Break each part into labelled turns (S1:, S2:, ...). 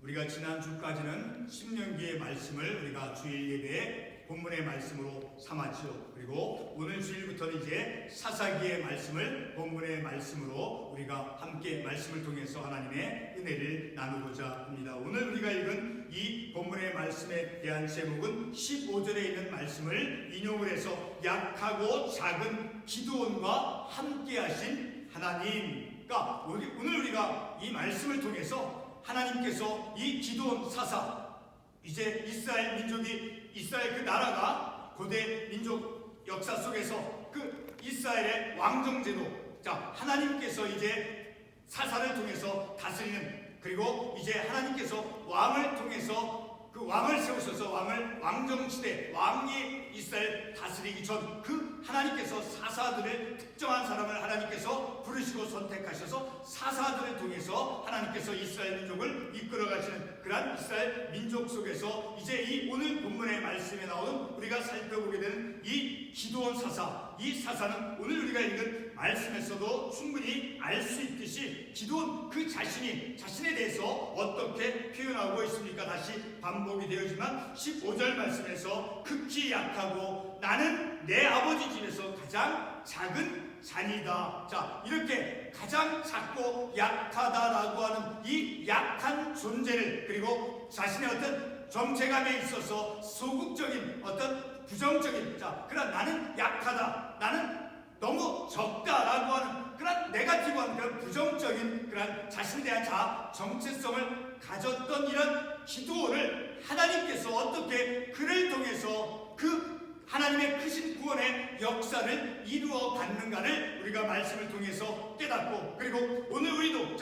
S1: 우리가 지난주까지는 신명기의 말씀을 우리가 주일 예배에 본문의 말씀으로 삼았죠. 그리고 오늘 주일부터는 이제 사사기의 말씀을 본문의 말씀으로 우리가 함께 말씀을 통해서 하나님의 은혜를 나누고자 합니다. 오늘 우리가 읽은 이 본문의 말씀에 대한 제목은 15절에 있는 말씀을 인용을 해서 약하고 작은 기드온과 함께 하신 하나님. 그러니까 오늘 우리가 이 말씀을 통해서 하나님께서 이 기드온 사사, 이제 이스라엘 민족이, 이스라엘 그 나라가 고대 민족 역사 속에서 그 이스라엘의 왕정제도, 자, 하나님께서 이제 사사를 통해서 다스리는, 그리고 이제 하나님께서 왕을 통해서 그 왕을 세우셔서 왕정시대, 왕이 이스라엘 다스리기 전 그 하나님께서 사사들을, 특정한 사람을 하나님께서 부르시고 선택하셔서 사사들을 통해서 하나님께서 이스라엘 민족을 이끌어 가시는 그러한 이스라엘 민족 속에서 이제 이 오늘 본문의 말씀에 나오는 우리가 살펴보게 되는 이 기드온 사사, 이 사사는 오늘 우리가 읽은 말씀에서도 충분히 알 수 있듯이 기드온 그 자신에 대해서 어떻게 표현하고 있습니까? 다시 반복이 되어지만 15절 말씀에서 극히 약하고 나는 내 아버지 집에서 가장 작은 자니다. 자, 이렇게 가장 작고 약하다라고 하는 이 약한 존재를, 그리고 자신의 어떤 정체감에 있어서 소극적인 어떤 부정적인, 자, 그러나 나는 약하다, 나는 너무 적다라고 하는 그런 네거티브한 그런 부정적인 그런 자신에 대한 자아 정체성을 가졌던 이런 기드온을 하나님께서 어떻게 그를 통해서 그 하나님의 크신 구원의 역사를 이루어 갔는가를 우리가 말씀을 통해서 깨닫고, 그리고 오늘 우리도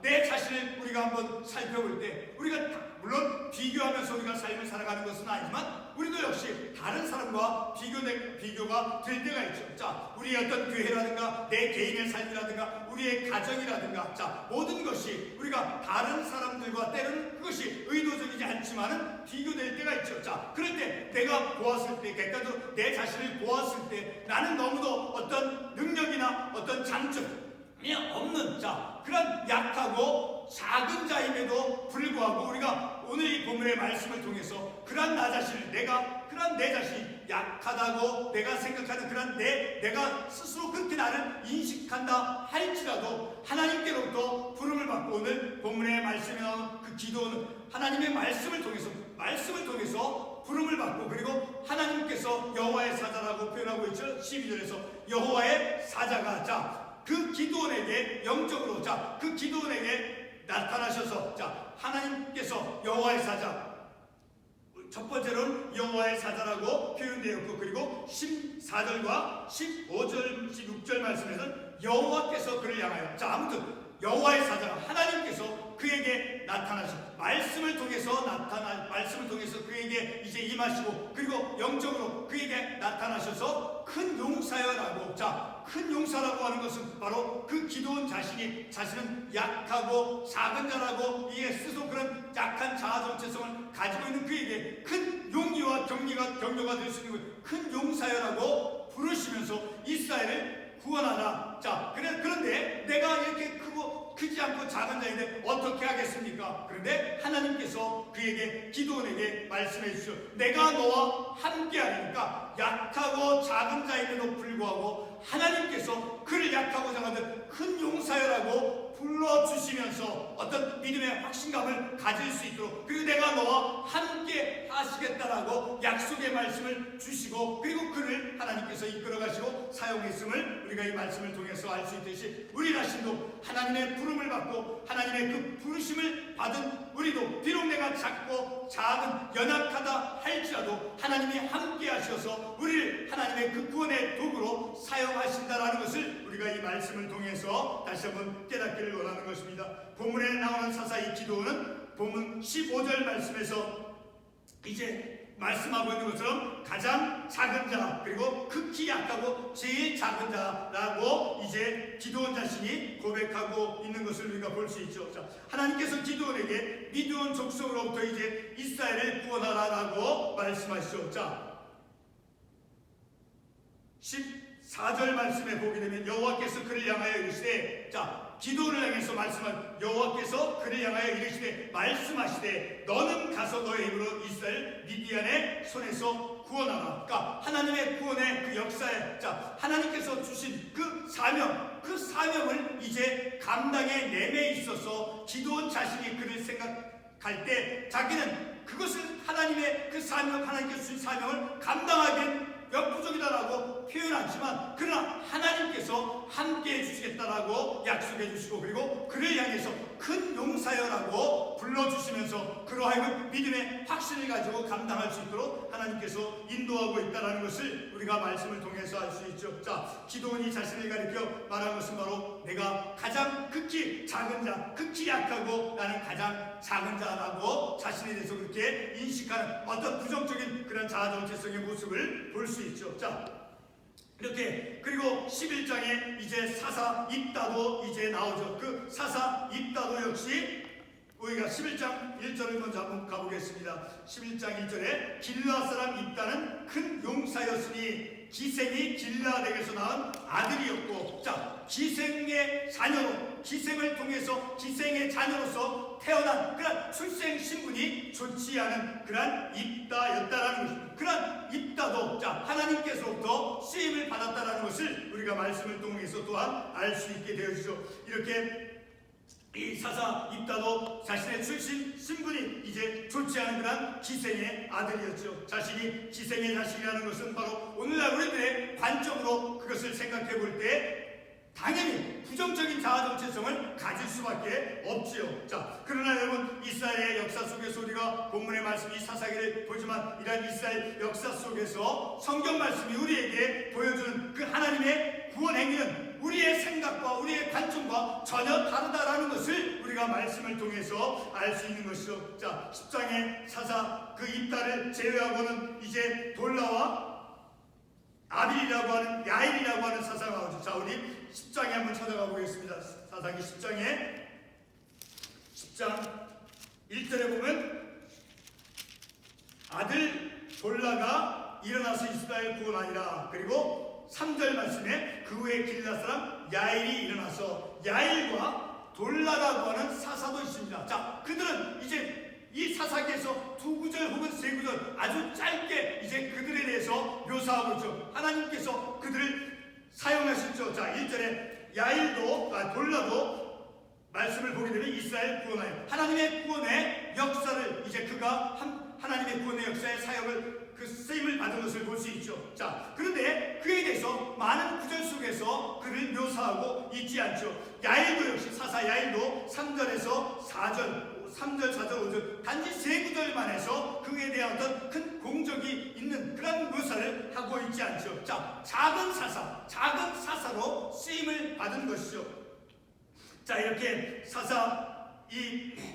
S1: 내 자신을 우리가 한번 살펴볼 때, 우리가 물론 비교하면서 우리가 삶을 살아가는 것은 아니지만 우리도 역시 다른 사람과 비교가 될 때가 있죠. 우리의 어떤 교회라든가 내 개인의 삶이라든가 우리의 가정이라든가 모든 것이 우리가 다른 사람들과 때로는 그것이 의도적이지 않지만은 비교될 때가 있죠. 그럴 때 내가 보았을 때, 객관적으로 내 자신을 보았을 때 나는 너무도 어떤 능력이나 어떤 장점이 없는 그런 약하고 작은 자임에도 불구하고 우리가 오늘 이 본문의 말씀을 통해서 그런 나 자신을, 그런 내 자신이 약하다고 내가 생각하는 그런 내가 스스로 그렇게 나를 인식한다 할지라도 하나님께로부터 부름을 받고 오늘 본문의 말씀에 나오는 그 기도는 하나님의 말씀을 통해서 부름을 받고, 그리고 하나님께서 여호와의 사자라고 표현하고 있죠. 12절에서 여호와의 사자가 그 기드온에게 영적으로 그 기드온에게 나타나셔서 하나님께서 여호와의 사자, 첫 번째로는 여호와의 사자라고 표현되었고, 그리고 14절과 15절, 16절 말씀에서는 여호와께서 그를 향하여, 아무튼 여호와의 사자가 하나님께서 그에게 나타나셔 말씀을 통해서 그에게 이제 임하시고, 그리고 영적으로 그에게 나타나셔서 큰 용사여라고, 큰 용사라고 하는 것은 바로 그 기드온 자신은 약하고 작은 자라고 이게 스스로 그런 약한 자아 정체성을 가지고 있는 그에게 큰 용기와 격려가 될 수 있는 큰 용사여라고 부르시면서 이스라엘을 구원하라. 그런데 내가 이렇게 크지 않고 작은 자인데 어떻게 하겠습니까? 그런데 하나님께서 그에게, 기드온에게 말씀해 주시오. 내가 너와 함께 하니까 약하고 작은 자임에도 불구하고 하나님께서 그를 약하고 작은 큰 용사여라고 불러주시면서 어떤 믿음의 확신감을 가질 수 있도록, 그리고 내가 너와 함께 하시겠다라고 약속의 말씀을 주시고, 그리고 그를 하나님께서 이끌어가시고 사용했음을 우리가 이 말씀을 통해서 알 수 있듯이 우리 자신도 하나님의 부름을 받고 하나님의 그 부르심을 받은 우리도 비록 내가 작고 작은 연약하다 할지라도 하나님이 함께 하셔서 우리를 하나님의 그 구원의 도구로 사용하신다라는 것을 우리가 이 말씀을 통해서 다시 한번 깨닫기를 원하는 것입니다. 본문에 나오는 사사의 기도는 본문 15절 말씀에서 이제 말씀하고 있는 것처럼 가장 작은 자, 그리고 극히 약하고 제일 작은 자라고 이제 기드온 자신이 고백하고 있는 것을 우리가 볼 수 있죠. 하나님께서 기드온에게 미드온 족속으로부터 이제 이스라엘을 구원하라라고 말씀하시죠. 14절 말씀에 보게 되면 여호와께서 그를 향하여 이르시되, 기도를 향해서 말씀한 여호와께서 그를 향하여 이르시되 말씀하시되 너는 가서 너의 힘으로 이스라엘 미디안의 손에서 구원하라. 그러니까 하나님의 구원의 그 역사에 하나님께서 주신 그 사명을 이제 감당의 내면에 있어서 기도원 자신이 그를 생각할 때 자기는 그것을 하나님의 그 사명, 하나님께서 주신 사명을 감당하기엔 역부족이다라고 표현하지만 그러나 하나님께서 함께 해주시겠다라고 약속해 주시고 그리고 그를 향해서 큰 용사여라고 불러주시면서 그로 하여금 믿음의 확신을 가지고 감당할 수 있도록 하나님께서 인도하고 있다는 것을 우리가 말씀을 통해서 알 수 있죠. 기도원이 자신을 가리켜 말한 것은 바로 내가 가장 극히 작은 자, 극히 약하고 나는 가장 작은 자라고 자신에 대해서 그렇게 인식하는 어떤 부정적인 그런 자아 정체성의 모습을 볼 수 있죠. 이렇게 그리고 11장에 이제 사사 입다도 이제 나오죠. 그 사사 입다도 역시 우리가 11장 1절을 먼저 한번 가보겠습니다. 11장 1절에 길르앗 사람 입다는 큰 용사였으니 기생이 길르앗에게서 낳은 아들이었고 기생의 자녀로 기생을 통해서 기생의 자녀로서 태어난 그런 출생 신분이 좋지 않은 그런 입다였다라는 것입니다. 그런 입다도 하나님께서부터 쓰임을 받았다라는 것을 우리가 말씀을 통해서 또한 알 수 있게 되어지죠. 이렇게 이 사사 입다도 자신의 출신 신분이 이제 좋지 않은 그런 기생의 아들이었죠. 자신이 기생의 자식이라는 것은 바로 오늘날 우리들의 관점으로 그것을 생각해 볼 때 당연히 부정적인 자아 정체성을 가질 수밖에 없지요. 그러나 여러분 이스라엘의 역사 속에서 우리가 본문의 말씀이 사사기를 보지만 이러한 이스라엘 역사 속에서 성경 말씀이 우리에게 보여주는 그 하나님의 구원 행위는 우리의 생각과 우리의 관점과 전혀 다르다라는 것을 우리가 말씀을 통해서 알 수 있는 것이죠. 10장의 사사 그 입다를 제외하고는 이제 돌라와 아빌이라고 하는 야일이라고 하는 사사가 나오죠. 우리 10장에 한번 찾아가 보겠습니다. 사사기 10장 1절에 보면 아들 돌라가 일어나서 이스라엘 구원하니라. 그리고 3절 말씀에 그 후에 길르앗 사람 야일이 일어나서 야일과 돌라라고 하는 사사도 있습니다. 그들은 이제 이 사사기에서 2구절 혹은 3구절 아주 짧게 이제 그들에 대해서 묘사하고 있죠. 하나님께서 그들을 사용하셨죠. 1절에 야일도 돌라도 말씀을 보게 되면 이스라엘 구원하여 하나님의 구원의 역사를 이제 그가 하나님의 구원의 역사의 사역을 그 쓰임을 받은 것을 볼 수 있죠. 그런데 그에 대해서 많은 구절 속에서 그를 묘사하고 있지 않죠. 야일도 역시 사사 야일도 3절에서 4절 3절, 4절, 5절 단지 3구절만 해서 그에 대한 어떤 큰 공적이 있는 그런 묘사를 하고 있지 않죠. 작은 사사로 쓰임을 받은 것이죠. 이렇게 사사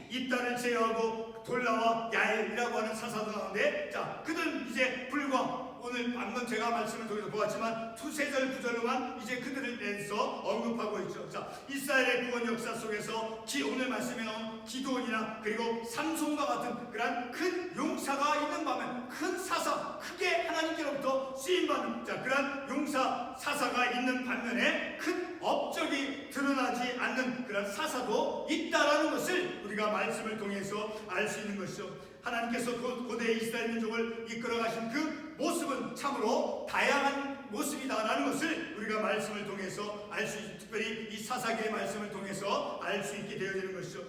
S1: 입다를 제어하고 돌라와 야일이라고 하는 사사도 나오는데 그들은 이제 불과 오늘 방금 제가 말씀을 통해서 보았지만 2-3절 9절로만 이제 그들을 내서 언급하고 있죠. 이스라엘의 구원 역사 속에서 오늘 말씀에 나온 기드온이나 그리고 삼손과 같은 그런 큰 용사가 있는 반면 큰 사사 크게 하나님께로부터 쓰임받는 그런 용사 사사가 있는 반면에 큰 업적이 드러나지 않는 그런 사사도 있다라는 것을 우리가 말씀을 통해서 알 수 있는 것이죠. 하나님께서 고대 이스라엘 민족을 이끌어 가신 그 모습은 참으로 다양한 모습이다라는 것을 우리가 말씀을 통해서 알 수 있고 특별히 이 사사기의 말씀을 통해서 알 수 있게 되어지는 것이죠.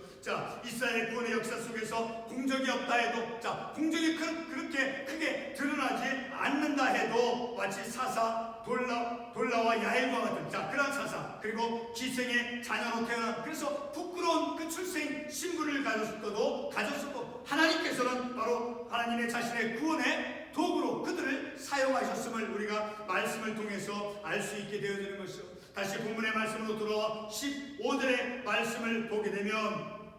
S1: 이스라엘 구원의 역사 속에서 공적이 없다 해도 공적이 그렇게 크게 드러나지 않는다 해도 마치 사사 돌라와 야일과 같은 그런 사사 그리고 기생의 자녀로 태어난 그래서 부끄러운 그 출생 신분을 가졌어도 하나님께서는 바로 하나님의 자신의 구원의 도구로 그들을 사용하셨음을 우리가 말씀을 통해서 알 수 있게 되어지는 것이죠. 다시 본문의 말씀으로 돌아와 15절의 말씀을 보게 되면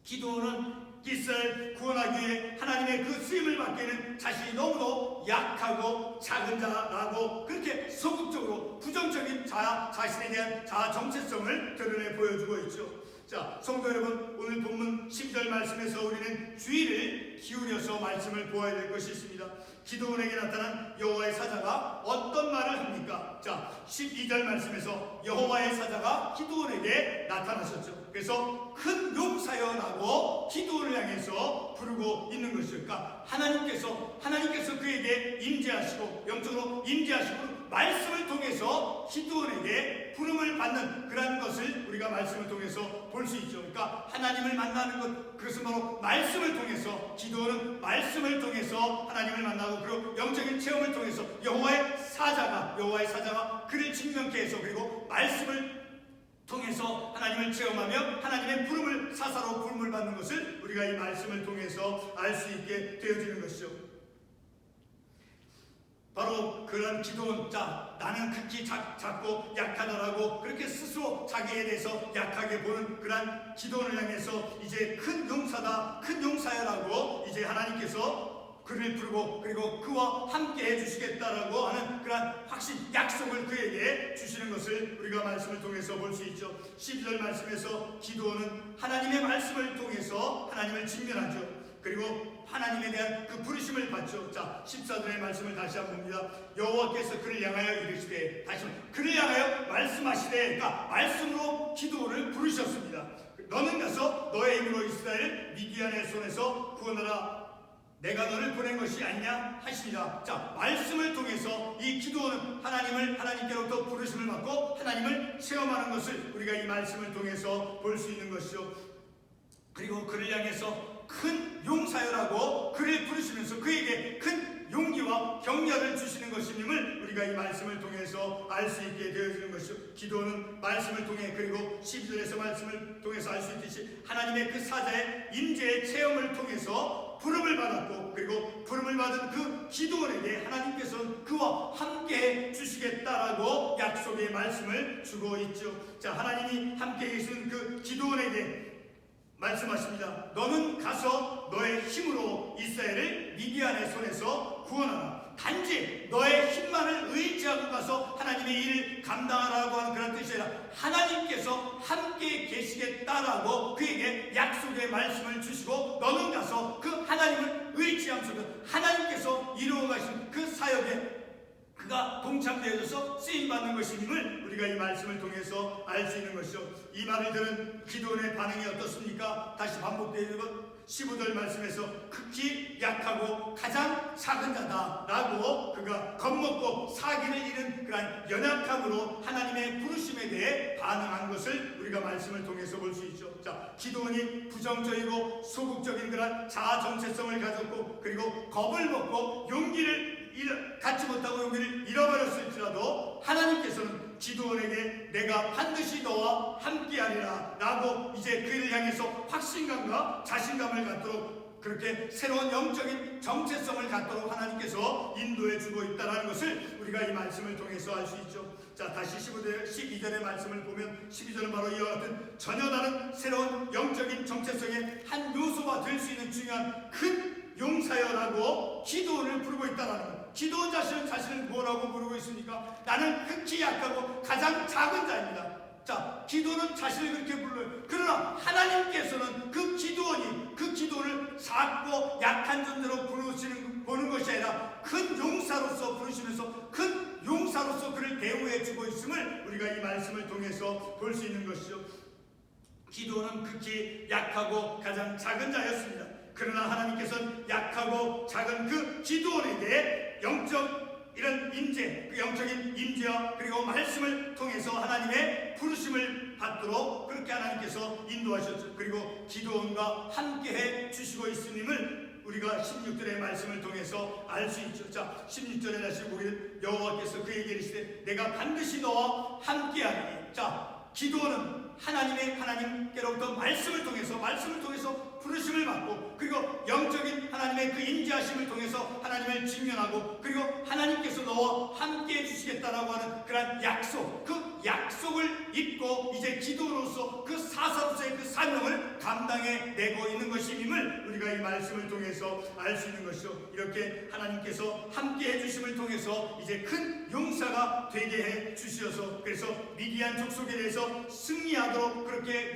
S1: 기드온은 이스라엘 구원하기 위해 하나님의 그 쓰임을 받기에는 자신이 너무도 약하고 작은 자라고 그렇게 소극적으로 부정적인 자신에 대한 자아 정체성을 드러내 보여주고 있죠. 성도 여러분 오늘 본문 12절 말씀에서 우리는 주의를 기울여서 말씀을 보아야 될 것이 있습니다. 기드온에게 나타난 여호와의 사자가 어떤 말을 합니까? 자, 12절 말씀에서 여호와의 사자가 기드온에게 나타나셨죠. 그래서 큰 용사여라고 기드온을 향해서 부르고 있는 것이죠. 그러니까 하나님께서 그에게 임재하시고 영적으로 임재하시고 말씀을 통해서 기드온에게 부름을 받는 그러한 것을 우리가 말씀을 통해서 볼 수 있죠. 그러니까 하나님을 만나는 것, 그것은 바로 말씀을 통해서, 기드온은 말씀을 통해서 하나님을 만나고 그리고 영적인 체험을 통해서 여호와의 사자가 그를 직면케 해서 그리고 말씀을 통해서 하나님을 체험하며 하나님의 부름을 사사로 부름을 받는 것을 우리가 이 말씀을 통해서 알 수 있게 되어지는 것이죠. 바로 그런 기도는 나는 극히 작고 약하다라고 그렇게 스스로 자기에 대해서 약하게 보는 그러한 기도를 향해서 이제 큰 용사다, 큰 용사야라고 이제 하나님께서 그를 부르고 그리고 그와 함께 해주시겠다라고 하는 그러한 확신, 약속을 그에게 주시는 것을 우리가 말씀을 통해서 볼 수 있죠. 12절 말씀에서 기도는 하나님의 말씀을 통해서 하나님을 직면하죠. 그리고 하나님에 대한 그 부르심을 받죠. 자, 14절의 말씀을 다시 한번 봅니다. 여호와께서 그를 향하여 이르시되, 다시 그를 향하여 말씀하시되, 그러니까 말씀으로 기도를 부르셨습니다. 너는 가서 너의 힘으로 이스라엘 미디안의 손에서 구원하라. 내가 너를 보낸 것이 아니냐 하시니라. 자, 말씀을 통해서 이 기도는 하나님께로부터 부르심을 받고 하나님을 체험하는 것을 우리가 이 말씀을 통해서 볼 수 있는 것이죠. 그리고 그를 향해서 큰 용사여라고 그를 부르시면서 그에게 큰 용기와 격려를 주시는 것임을 우리가 이 말씀을 통해서 알 수 있게 되어지는 것이죠. 기도는 말씀을 통해 그리고 12절에서 말씀을 통해서 알 수 있듯이 하나님의 그 사자의 임재의 체험을 통해서 부름을 받았고 그리고 부름을 받은 그 기도원에게 하나님께서는 그와 함께 주시겠다라고 약속의 말씀을 주고 있죠. 자, 하나님이 함께 계시는 그 기도원에게 말씀하십니다. 너는 가서 너의 힘으로 이스라엘을 미디안의 손에서 구원하라. 단지 너의 힘만을 의지하고 가서 하나님의 일을 감당하라고 하는 그런 뜻이 아니라 하나님께서 함께 계시겠다라고 그에게 약속의 말씀을 주시고 너는 가서 그 하나님을 의지하면서 하나님께서 이루어 가신 그 사역에 그가 동참되어져서 쓰임받는 것임을 우리가 이 말씀을 통해서 알 수 있는 것이죠. 이 말을 들은 기도원의 반응이 어떻습니까? 다시 반복되는 것 15절 말씀에서 극히 약하고 가장 작은 자다라고 그가 겁먹고 사기를 잃은 그러한 연약함으로 하나님의 부르심에 대해 반응한 것을 우리가 말씀을 통해서 볼 수 있죠. 자, 기도원이 부정적이고 소극적인 그러한 자아 정체성을 가졌고 그리고 겁을 먹고 용기를 갖지 못하고 용기를 잃어버렸을지라도 하나님께서는 기도원에게 내가 반드시 너와 함께하리라 라고 이제 그를 향해서 확신감과 자신감을 갖도록 그렇게 새로운 영적인 정체성을 갖도록 하나님께서 인도해 주고 있다는 것을 우리가 이 말씀을 통해서 알 수 있죠. 자, 다시 12절의 말씀을 보면 12절은 바로 이와 같은 전혀 다른 새로운 영적인 정체성의 한 요소가 될 수 있는 중요한 큰 용사여라고 기도원을 부르고 있다는 것. 기도원 자신을 뭐라고 부르고 있습니까? 나는 극히 약하고 가장 작은 자입니다. 자, 기도는 자신을 그렇게 불러요. 그러나 하나님께서는 그 기도원을 작고 약한 존재로 보는 것이 아니라 큰 용사로서 부르시면서 큰 용사로서 그를 대우해 주고 있음을 우리가 이 말씀을 통해서 볼 수 있는 것이죠. 기도는 극히 약하고 가장 작은 자였습니다. 그러나 하나님께서는 약하고 작은 그 기도원에게 영적 이런 임재, 그 영적인 임재와 그리고 말씀을 통해서 하나님의 부르심을 받도록 그렇게 하나님께서 인도하셨죠. 그리고 기도원과 함께해 주시고 있음을 우리가 16절의 말씀을 통해서 알 수 있죠. 자, 16절에 다시 보기를 여호와께서 그에게 이르시되 내가 반드시 너와 함께하리니. 자, 기도원은 하나님께로부터 말씀을 통해서 부르심을 받고 그리고 영적인 하나님의 그 임재하심을 통해서 하나님을 직면하고 그리고 하나님께서 너와 함께 해주시겠다라고 하는 그런 약속, 그 약속을 입고 이제 기도로서 그 사사로서의 그 사명을 감당해내고 있는 것임을 우리가 이 말씀을 통해서 알 수 있는 것이죠. 이렇게 하나님께서 함께 해주심을 통해서 이제 큰 용사가 되게 해주셔서 그래서 미디안 족속에 대해서 승리하도록 그렇게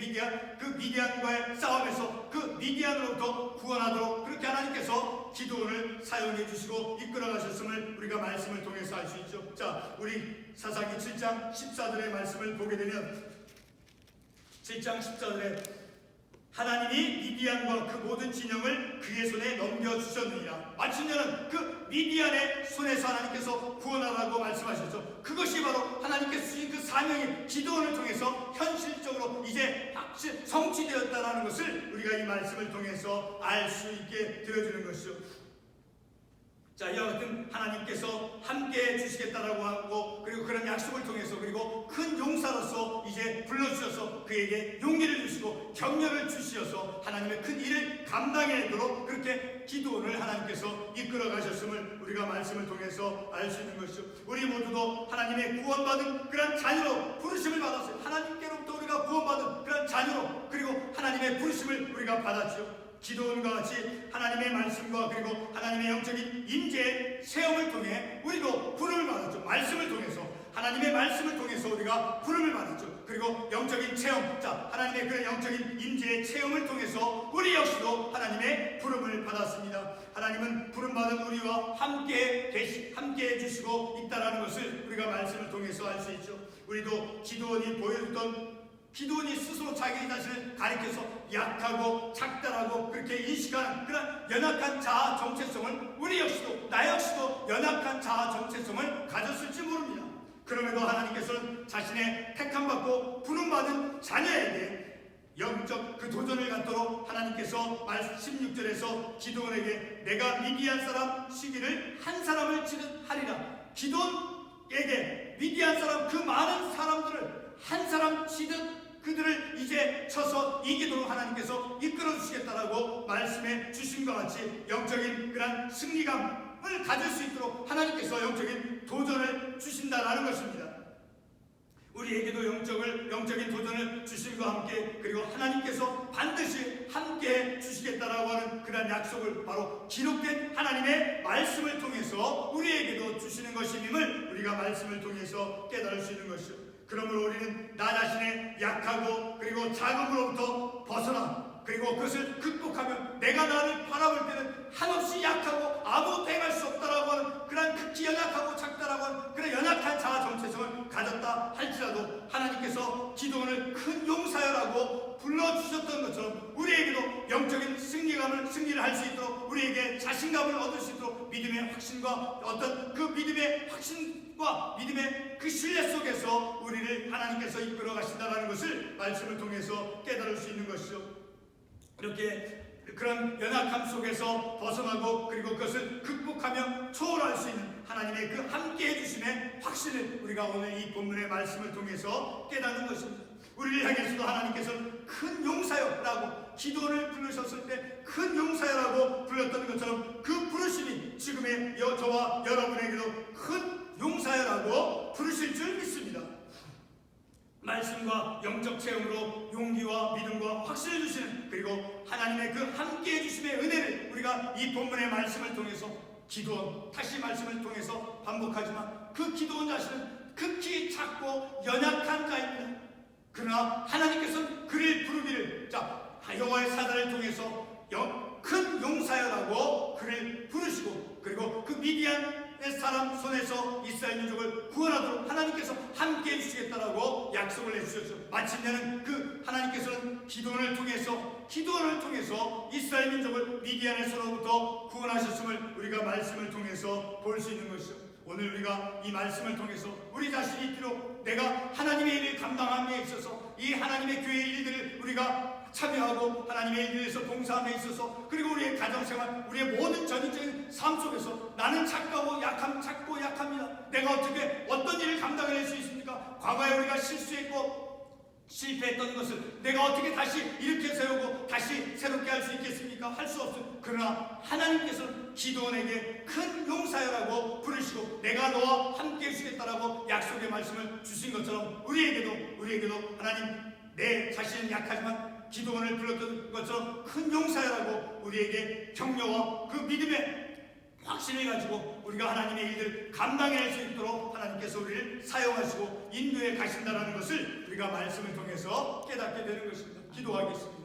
S1: 미디안과의 싸움에서 그 미디안으로부터 구원하도록 그렇게 하나님께서 기도원을 사용해 주시고 이끌어 가셨음을 우리가 말씀을 통해서 알 수 있죠. 자, 우리 사사기 7장 14절의 말씀을 보게 되면 7장 14절에 하나님이 미디안과 그 모든 진영을 그의 손에 넘겨주셨느니라. 마침내는 그 미디안의 손에서 하나님께서 구원하라고 말씀하셨죠. 그것이 바로 하나님께서 주신 그 사명이 기도원을 통해서 현실적으로 이제 성취되었다는 것을 우리가 이 말씀을 통해서 알 수 있게 되어주는 것이죠. 자, 이와 같은 하나님께서 함께 해주시겠다라고 하고 그리고 그런 약속을 통해서 그리고 큰 용사로서 이제 불러주셔서 그에게 용기를 주시고 격려를 주시어서 하나님의 큰 일을 감당해내도록 그렇게 기도원을 하나님께서 이끌어 가셨음을 우리가 말씀을 통해서 알 수 있는 것이죠. 우리 모두도 하나님의 구원받은 그런 자녀로 부르심을 받았어요. 하나님께로부터 우리가 구원받은 그런 자녀로 그리고 하나님의 부르심을 우리가 받았죠. 기도원과 같이 하나님의 말씀과 그리고 하나님의 영적인 임재의 체험을 통해 우리도 부름을 받았죠. 말씀을 통해서 하나님의 말씀을 통해서 우리가 부름을 받았죠. 그리고 영적인 체험, 자 하나님의 그런 영적인 임재의 체험을 통해서 우리 역시도 하나님의 부름을 받았습니다. 하나님은 부름받은 우리와 함께 해주시고 있다라는 것을 우리가 말씀을 통해서 알 수 있죠. 우리도 기도원이 스스로 자기 자신을 가리켜서 약하고 작다라고 그렇게 인식하는 그런 연약한 자아 정체성을 우리 역시도 나 역시도 연약한 자아 정체성을 가졌을지 모릅니다. 그럼에도 하나님께서는 자신의 택함받고 부름받은 자녀에게 영적 그 도전을 갖도록 하나님께서 16절에서 기도원에게 내가 미디안 사람 시기를 한 사람을 치듯 하리라. 기도원에게 미디안 사람 그 많은 사람들을 한 사람 치듯 그들을 이제 쳐서 이기도록 하나님께서 이끌어 주시겠다라고 말씀해 주신 것 같이 영적인 그런 승리감을 가질 수 있도록 하나님께서 영적인 도전을 주신다라는 것입니다. 우리에게도 영적인 도전을 주심과 함께 그리고 하나님께서 반드시 함께 주시겠다라고 하는 그런 약속을 바로 기록된 하나님의 말씀을 통해서 우리에게도 주시는 것임을 우리가 말씀을 통해서 깨달을 수 있는 것이죠. 그러므로 우리는 나 자신의 약하고 그리고 작음으로부터 벗어나 그리고 그것을 극복하며 내가 나를 바라볼 때는 한없이 약하고 아무것도 행할 수 없다라고 하는 그런 극히 연약하고 작다라고 하는 그런 연약한 자아 정체성을 가졌다 할지라도 하나님께서 기도원을 큰 용사여라고 불러주셨던 것처럼 우리에게도 영적인 승리를 할 수 있도록 우리에게 자신감을 얻을 수 있도록 믿음의 확신과 어떤 그 믿음의 확신과 믿음의 그 신뢰 속에서 우리를 하나님께서 이끌어 가신다는 것을 말씀을 통해서 깨달을 수 있는 것이죠. 이렇게 그런 연약함 속에서 벗어나고 그리고 그것을 극복하며 초월할 수 있는 하나님의 그 함께 해주심의 확신을 우리가 오늘 이 본문의 말씀을 통해서 깨닫는 것입니다. 우리를 향해서도 하나님께서는 큰 용사여라고 기도를 부르셨을 때 큰 용사여라고 불렀던 것처럼 그 부르심이 지금의 저와 여러분에게도 큰 용사여라고 부르실 줄 믿습니다. 말씀과 영적 체험으로 용기와 믿음과 확신을 주시는 그리고 하나님의 그 함께해 주심의 은혜를 우리가 이 본문의 말씀을 통해서 기도원 다시 말씀을 통해서 반복하지만 그 기도원 자신은 극히 작고 연약한 자입니다. 그러나 하나님께서는 그를 부르기를 여호와의 사자를 통해서 큰 용사여라고 그를 부르시고 그리고 그 미디안의 사람 손에서 이스라엘 민족을 구원하도록 하나님께서 함께 해주시겠다라고 약속을 해주셨죠. 마침내는 그 하나님께서는 기도원을 통해서 이스라엘 민족을 미디안의 손으로부터 구원하셨음을 우리가 말씀을 통해서 볼 수 있는 것이죠. 오늘 우리가 이 말씀을 통해서 우리 자신이 비록 내가 하나님의 일을 감당함에 있어서 이 하나님의 교회의 일들을 우리가 참여하고 하나님의 일들에서 봉사함에 있어서 그리고 우리의 가정생활 우리의 모든 전인적인 삶 속에서 나는 작고 약합니다. 내가 어떻게 어떤 일을 감당해낼 수 있습니까? 과거에 우리가 실수했고 실패했던 것을 내가 어떻게 다시 일으켜 세우고 다시 새롭게 할 수 있겠습니까? 할 수 없어요. 그러나 하나님께서는 기도원에게 큰 용사여라고 부르시고 내가 너와 함께 해주시겠다라고 약속의 말씀 말씀을 주신 것처럼 우리에게도 하나님 내 자신은 약하지만 기도원을 불렀던 것처럼 큰 용사라고 우리에게 격려와 그 믿음의 확신을 가지고 우리가 하나님의 일들을 감당할 수 있도록 하나님께서 우리를 사용하시고 인도해 가신다는 것을 우리가 말씀을 통해서 깨닫게 되는 것입니다. 기도하겠습니다.